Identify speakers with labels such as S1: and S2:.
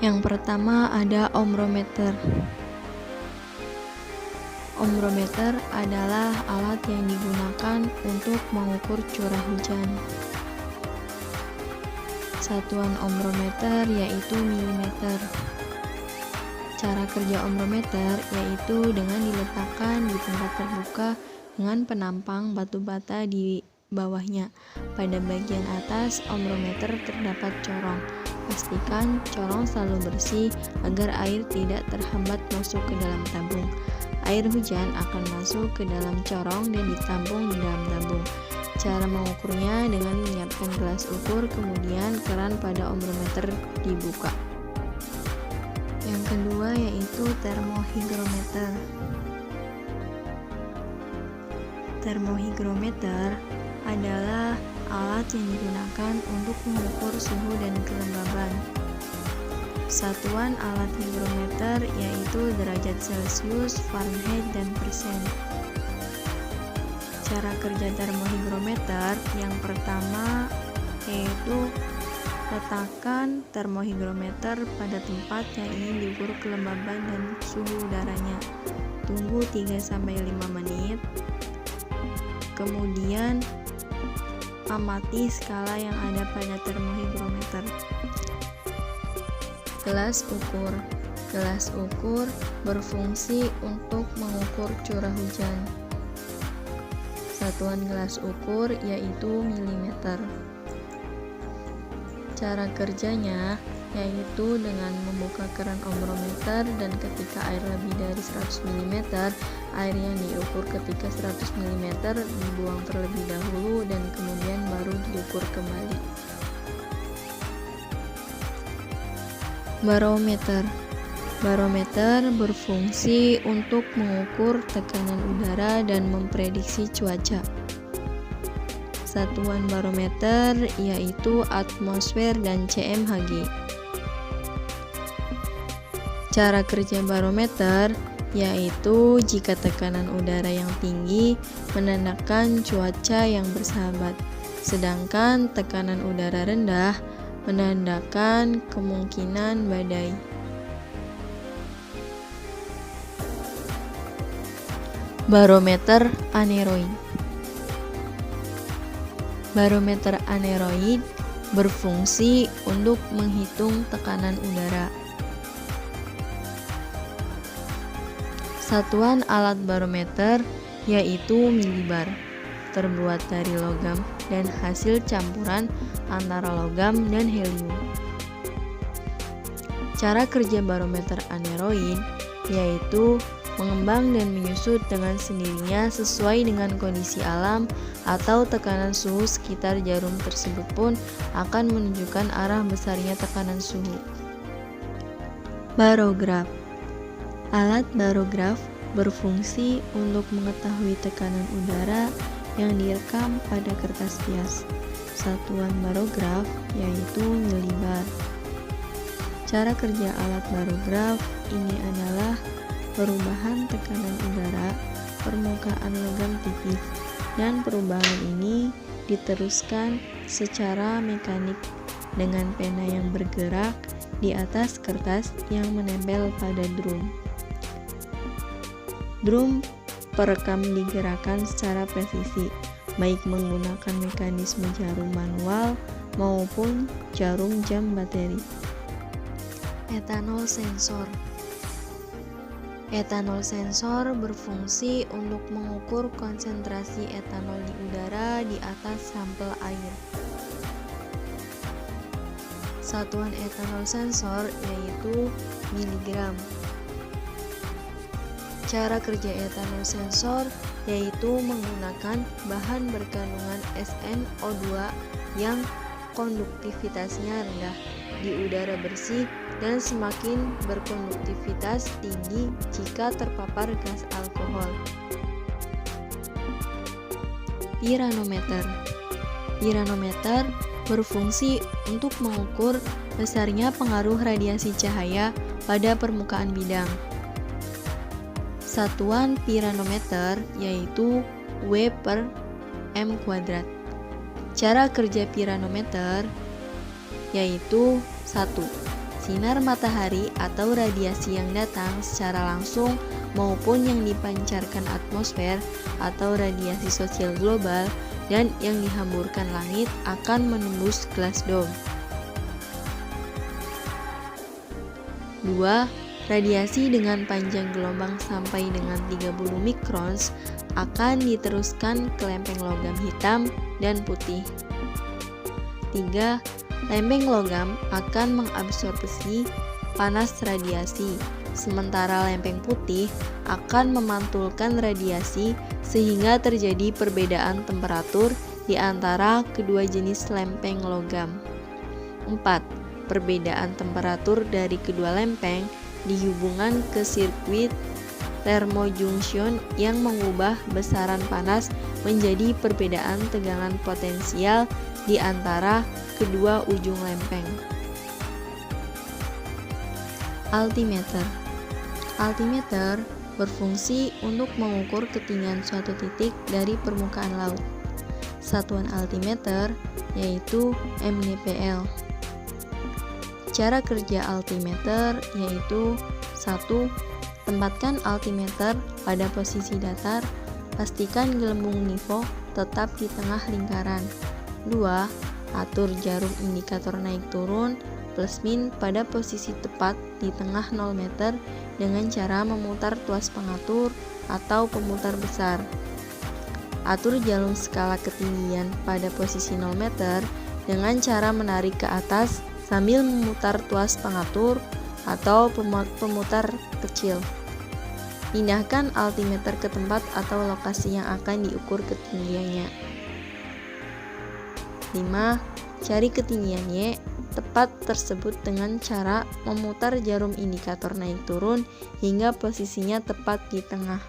S1: Yang pertama ada ombrometer. Ombrometer adalah alat yang digunakan untuk mengukur curah hujan. Satuan ombrometer yaitu milimeter. Cara kerja ombrometer yaitu dengan diletakkan di tempat terbuka dengan penampang batu bata di bawahnya. Pada bagian atas ombrometer terdapat corong. Pastikan corong selalu bersih agar air tidak terhambat masuk ke dalam tabung. Air hujan akan masuk ke dalam corong dan ditampung di dalam tabung. Cara mengukurnya dengan menyiapkan gelas ukur, kemudian keran pada ombrometer dibuka. Yang kedua yaitu termohigrometer. Termohigrometer adalah alat yang digunakan untuk mengukur suhu dan kelembaban. Satuan alat higrometer yaitu derajat Celcius, Fahrenheit, dan persen. Cara kerja termohigrometer yang pertama yaitu letakkan termohigrometer pada tempat yang ingin diukur kelembaban dan suhu udaranya. Tunggu 3-5 menit. Kemudian amati skala yang ada pada termohigrometer. Gelas ukur. Gelas ukur berfungsi untuk mengukur curah hujan. Satuan gelas ukur yaitu milimeter. Cara kerjanya yaitu dengan membuka keran ombrometer dan ketika air lebih dari 100 mm, air yang diukur ketika 100 mm dibuang terlebih dahulu dan kemudian baru diukur kembali. Barometer. Barometer berfungsi untuk mengukur tekanan udara dan memprediksi cuaca. Satuan barometer yaitu atmosfer dan cmHg. Cara kerja barometer yaitu jika tekanan udara yang tinggi menandakan cuaca yang bersahabat, sedangkan tekanan udara rendah menandakan kemungkinan badai. Barometer aneroid. Barometer aneroid berfungsi untuk menghitung tekanan udara. Satuan alat barometer yaitu milibar, terbuat dari logam dan hasil campuran antara logam dan helium. Cara kerja barometer aneroid yaitu mengembang dan menyusut dengan sendirinya sesuai dengan kondisi alam atau tekanan suhu sekitar jarum tersebut pun akan menunjukkan arah besarnya tekanan suhu. Barograf. Alat barograf berfungsi untuk mengetahui tekanan udara yang direkam pada kertas bias. Satuan barograf yaitu milibar. Cara kerja alat barograf ini adalah perubahan tekanan udara permukaan logam tipis, dan perubahan ini diteruskan secara mekanik dengan pena yang bergerak di atas kertas yang menempel pada drum. Drum perekam digerakkan secara presisi, baik menggunakan mekanisme jarum manual maupun jarum jam bateri. Etanol sensor. Etanol sensor berfungsi untuk mengukur konsentrasi etanol di udara di atas sampel air. Satuan etanol sensor yaitu miligram. Cara kerja etanol sensor yaitu menggunakan bahan berkandungan SnO2 yang konduktivitasnya rendah di udara bersih dan semakin berkonduktivitas tinggi jika terpapar gas alkohol. Piranometer. Piranometer berfungsi untuk mengukur besarnya pengaruh radiasi cahaya pada permukaan bidang. Satuan piranometer yaitu W/m². Cara kerja piranometer yaitu 1. sinar matahari atau radiasi yang datang secara langsung maupun yang dipancarkan atmosfer atau radiasi sosial global dan yang dihamburkan langit akan menembus gelas dom. 2. Radiasi dengan panjang gelombang sampai dengan 30 mikrons akan diteruskan ke lempeng logam hitam dan putih. 3. Lempeng logam akan mengabsorpsi panas radiasi, sementara lempeng putih akan memantulkan radiasi sehingga terjadi perbedaan temperatur di antara kedua jenis lempeng logam. 4. Perbedaan temperatur dari kedua lempeng dihubungkan ke sirkuit thermojunction yang mengubah besaran panas menjadi perbedaan tegangan potensial di antara kedua ujung lempeng. Altimeter. Altimeter berfungsi untuk mengukur ketinggian suatu titik dari permukaan laut. Satuan altimeter yaitu mdpl. Cara kerja altimeter yaitu 1. Tempatkan altimeter pada posisi datar, pastikan gelembung nivoo tetap di tengah lingkaran. 2. Atur jarum indikator naik turun plus min pada posisi tepat di tengah 0 meter dengan cara memutar tuas pengatur atau pemutar besar. Atur jarum skala ketinggian pada posisi 0 meter dengan cara menarik ke atas sambil memutar tuas pengatur atau pemutar kecil. Pindahkan altimeter ke tempat atau lokasi yang akan diukur ketinggiannya. 5. Cari ketinggian Y tepat tersebut dengan cara memutar jarum indikator naik turun hingga posisinya tepat di tengah.